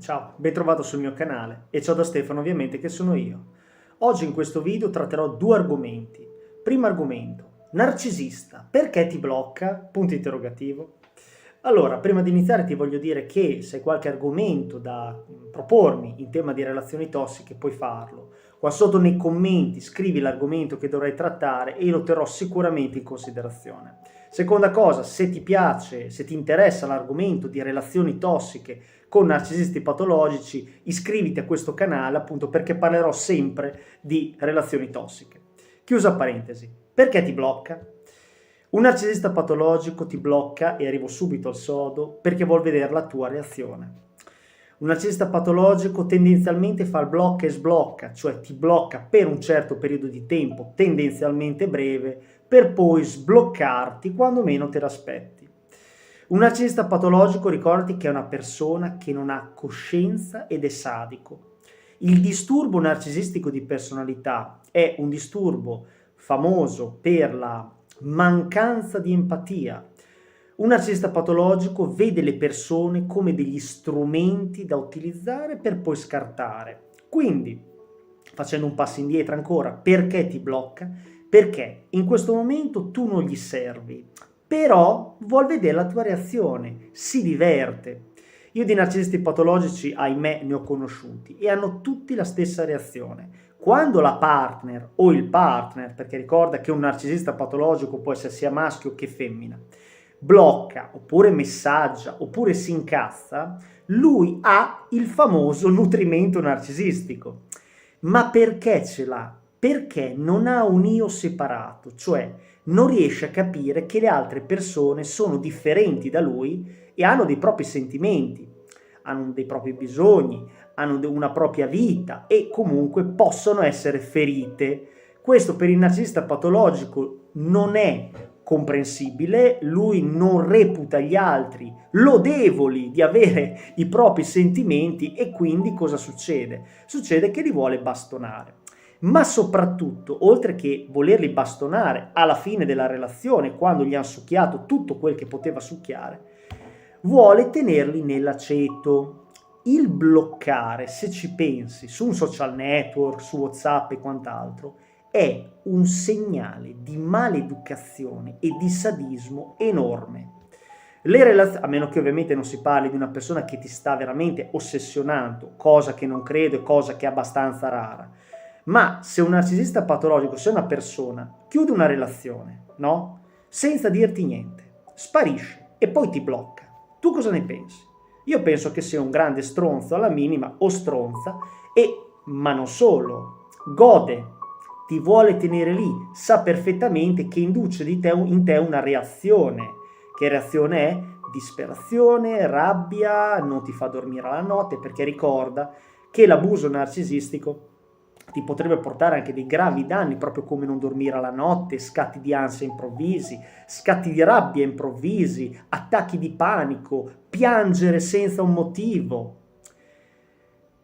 Ciao, ben trovato sul mio canale e ciao da Stefano ovviamente che sono io. Oggi in questo video tratterò due argomenti. Primo argomento, narcisista, perché ti blocca? Punto interrogativo. Allora, prima di iniziare ti voglio dire che se hai qualche argomento da propormi in tema di relazioni tossiche puoi farlo. Qua sotto nei commenti scrivi l'argomento che dovrei trattare e io lo terrò sicuramente in considerazione. Seconda cosa, se ti piace, se ti interessa l'argomento di relazioni tossiche con narcisisti patologici, iscriviti a questo canale appunto perché parlerò sempre di relazioni tossiche. Chiusa parentesi, perché ti blocca? Un narcisista patologico ti blocca, e arrivo subito al sodo, perché vuol vedere la tua reazione. Un narcisista patologico tendenzialmente fa il blocca e sblocca, cioè ti blocca per un certo periodo di tempo, tendenzialmente breve, per poi sbloccarti quando meno te l'aspetti. Un narcisista patologico, ricordati che è una persona che non ha coscienza ed è sadico. Il disturbo narcisistico di personalità è un disturbo famoso per la mancanza di empatia. Un narcisista patologico vede le persone come degli strumenti da utilizzare per poi scartare. Quindi, facendo un passo indietro ancora, perché ti blocca? Perché in questo momento tu non gli servi, però vuol vedere la tua reazione, si diverte. Io di narcisisti patologici, ahimè, ne ho conosciuti e hanno tutti la stessa reazione. Quando la partner o il partner, perché ricorda che un narcisista patologico può essere sia maschio che femmina, blocca oppure messaggia oppure si incazza, lui ha il famoso nutrimento narcisistico. Ma perché ce l'ha? Perché non ha un io separato, cioè non riesce a capire che le altre persone sono differenti da lui e hanno dei propri sentimenti, hanno dei propri bisogni, hanno una propria vita e comunque possono essere ferite. Questo per il narcisista patologico non è comprensibile, lui non reputa gli altri lodevoli di avere i propri sentimenti e quindi cosa succede? Succede che li vuole bastonare. Ma soprattutto, oltre che volerli bastonare alla fine della relazione, quando gli hanno succhiato tutto quel che poteva succhiare, vuole tenerli nell'aceto. Il bloccare, se ci pensi, su un social network, su WhatsApp e quant'altro, è un segnale di maleducazione e di sadismo enorme. A meno che ovviamente non si parli di una persona che ti sta veramente ossessionando, cosa che non credo e cosa che è abbastanza rara, ma se un narcisista patologico, se una persona chiude una relazione, no? Senza dirti niente, sparisce e poi ti blocca, tu cosa ne pensi? Io penso che sia un grande stronzo alla minima o stronza ma non solo, gode, ti vuole tenere lì, sa perfettamente che induce in te una reazione. Che reazione è? Disperazione, rabbia, non ti fa dormire la notte, perché ricorda che l'abuso narcisistico ti potrebbe portare anche dei gravi danni, proprio come non dormire la notte, scatti di ansia improvvisi, scatti di rabbia improvvisi, attacchi di panico, piangere senza un motivo.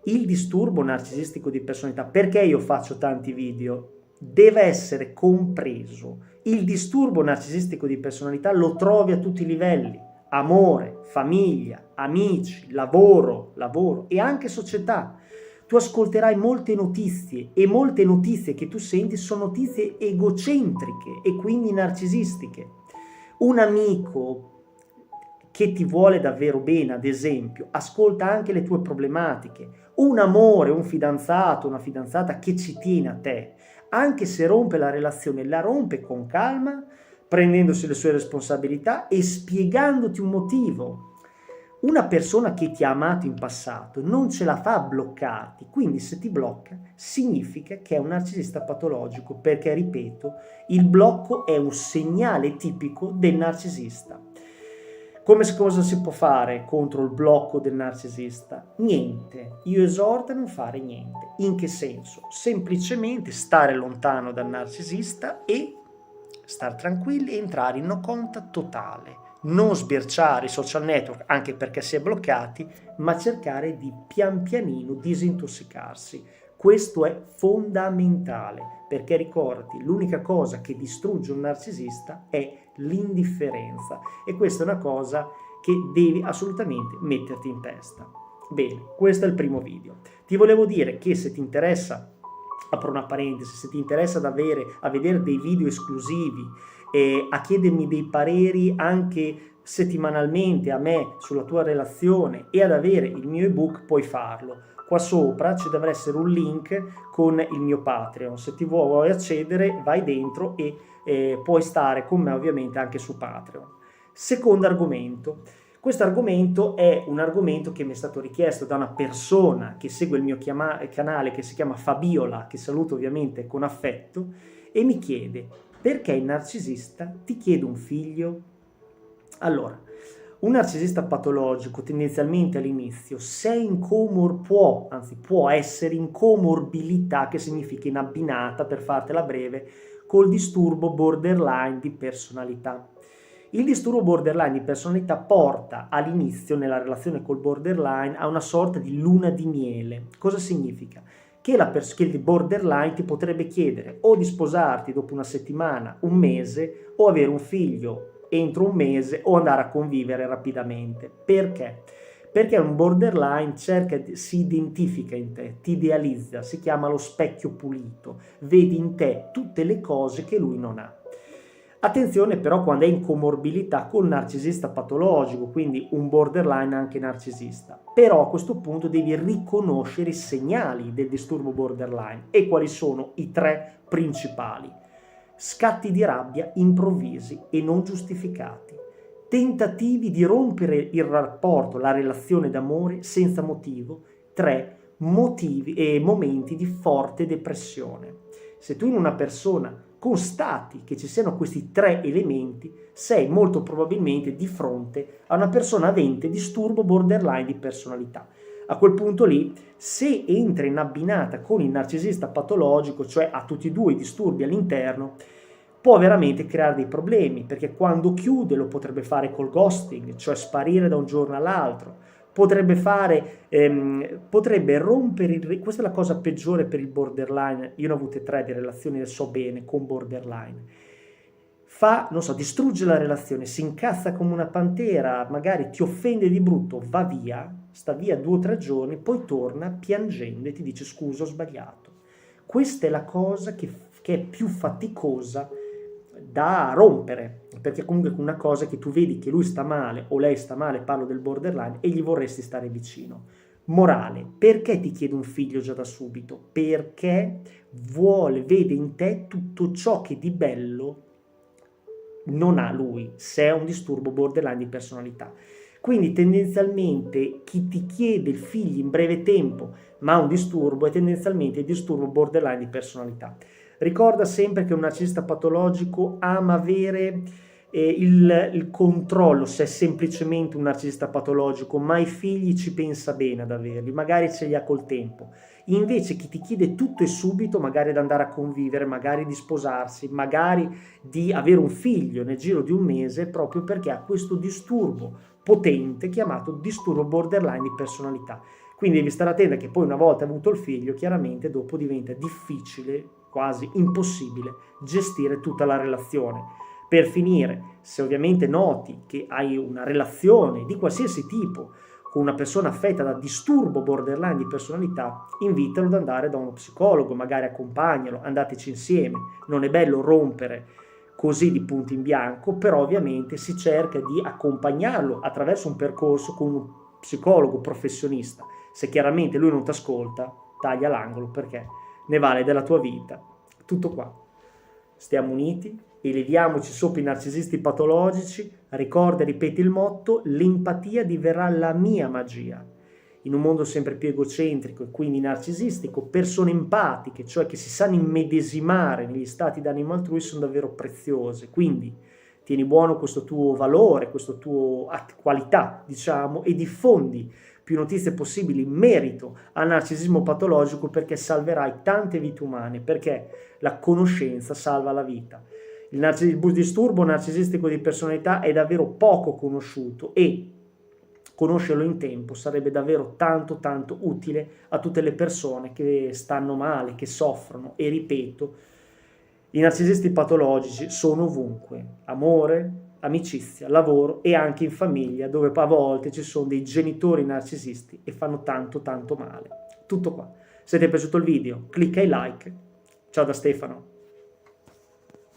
Il disturbo narcisistico di personalità, perché io faccio tanti video, deve essere compreso. Il disturbo narcisistico di personalità lo trovi a tutti i livelli: amore, famiglia, amici, lavoro e anche società. Tu ascolterai molte notizie e molte notizie che tu senti sono notizie egocentriche e quindi narcisistiche. Un amico che ti vuole davvero bene, ad esempio, ascolta anche le tue problematiche. Un amore, un fidanzato, una fidanzata che ci tiene a te, anche se rompe la relazione, la rompe con calma, prendendosi le sue responsabilità e spiegandoti un motivo. Una persona che ti ha amato in passato non ce la fa a bloccarti, quindi se ti blocca significa che è un narcisista patologico, perché, ripeto, il blocco è un segnale tipico del narcisista. Cosa si può fare contro il blocco del narcisista? Niente, io esorto a non fare niente. In che senso? Semplicemente stare lontano dal narcisista e stare tranquilli e entrare in no contact totale. Non sbirciare i social network, anche perché si è bloccati, ma cercare di pian pianino disintossicarsi. Questo è fondamentale, perché ricordati, l'unica cosa che distrugge un narcisista è l'indifferenza e questa è una cosa che devi assolutamente metterti in testa. Bene, questo è il primo video. Ti volevo dire che se ti interessa, apro una parentesi, se ti interessa a vedere dei video esclusivi e a chiedermi dei pareri anche settimanalmente a me sulla tua relazione e ad avere il mio ebook, puoi farlo. Qua sopra ci dovrà essere un link con il mio Patreon. Se ti vuoi accedere, vai dentro e puoi stare con me ovviamente anche su Patreon. Secondo argomento. Questo argomento è un argomento che mi è stato richiesto da una persona che segue il mio canale, che si chiama Fabiola, che saluto ovviamente con affetto, e mi chiede: perché il narcisista ti chiede un figlio? Allora, un narcisista patologico tendenzialmente all'inizio, se è può essere in comorbilità, che significa in abbinata, per fartela breve, col disturbo borderline di personalità. Il disturbo borderline di personalità porta all'inizio, nella relazione col borderline, a una sorta di luna di miele. Cosa significa? Che il borderline ti potrebbe chiedere o di sposarti dopo una settimana, un mese, o avere un figlio entro un mese, o andare a convivere rapidamente. Perché? Perché un borderline si identifica in te, ti idealizza, si chiama lo specchio pulito, vedi in te tutte le cose che lui non ha. Attenzione però quando è in comorbilità col narcisista patologico, quindi un borderline anche narcisista. Però a questo punto devi riconoscere i segnali del disturbo borderline. E quali sono i 3 principali? Scatti di rabbia improvvisi e non giustificati. Tentativi di rompere il rapporto, la relazione d'amore senza motivo. 3 momenti di forte depressione. Se tu in una persona constati che ci siano questi 3 elementi, sei molto probabilmente di fronte a una persona avente disturbo borderline di personalità. A quel punto lì, se entra in abbinata con il narcisista patologico, cioè ha tutti e 2 i disturbi all'interno, può veramente creare dei problemi, perché quando chiude lo potrebbe fare col ghosting, cioè sparire da un giorno all'altro. Potrebbe rompere questa è la cosa peggiore per il borderline. Io ne ho avute 3 di relazioni, le so bene, con borderline. Distrugge la relazione, si incazza come una pantera, magari ti offende di brutto, va via, sta via 2 o 3 giorni, poi torna piangendo e ti dice: scusa, ho sbagliato. Questa è la cosa che è più faticosa da rompere, perché comunque è una cosa che tu vedi che lui sta male o lei sta male, parlo del borderline, e gli vorresti stare vicino. Morale: perché ti chiede un figlio già da subito? Perché vede in te tutto ciò che di bello non ha lui, se è un disturbo borderline di personalità. Quindi tendenzialmente chi ti chiede il figlio in breve tempo ma ha un disturbo è tendenzialmente il disturbo borderline di personalità. Ricorda sempre che un narcisista patologico ama avere il controllo, se è semplicemente un narcisista patologico, ma i figli ci pensa bene ad averli, magari ce li ha col tempo. Invece chi ti chiede tutto e subito, magari ad andare a convivere, magari di sposarsi, magari di avere un figlio nel giro di un mese, proprio perché ha questo disturbo potente chiamato disturbo borderline di personalità. Quindi devi stare attenta che poi, una volta avuto il figlio, chiaramente dopo diventa difficile, quasi impossibile, gestire tutta la relazione. Per finire, se ovviamente noti che hai una relazione di qualsiasi tipo con una persona affetta da disturbo borderline di personalità, invitalo ad andare da uno psicologo, magari accompagnalo, andateci insieme. Non è bello rompere così di punto in bianco, però ovviamente si cerca di accompagnarlo attraverso un percorso con un psicologo professionista. Se chiaramente lui non ti ascolta, taglia l'angolo, perché ne vale della tua vita. Tutto qua. Stiamo uniti, eleviamoci sopra i narcisisti patologici, ricorda e ripeti il motto: l'empatia diverrà la mia magia. In un mondo sempre più egocentrico e quindi narcisistico, persone empatiche, cioè che si sanno immedesimare negli stati d'animo altrui, sono davvero preziose. Quindi tieni buono questo tuo valore, questa tua qualità, diciamo, e diffondi più notizie possibili in merito al narcisismo patologico, perché salverai tante vite umane, perché la conoscenza salva la vita. Il disturbo narcisistico di personalità è davvero poco conosciuto e conoscerlo in tempo sarebbe davvero tanto tanto utile a tutte le persone che stanno male, che soffrono. E ripeto, i narcisisti patologici sono ovunque: amore, amicizia, lavoro e anche in famiglia, dove a volte ci sono dei genitori narcisisti e fanno tanto tanto male. Tutto qua. Se ti è piaciuto il video, clicca i like. Ciao da Stefano.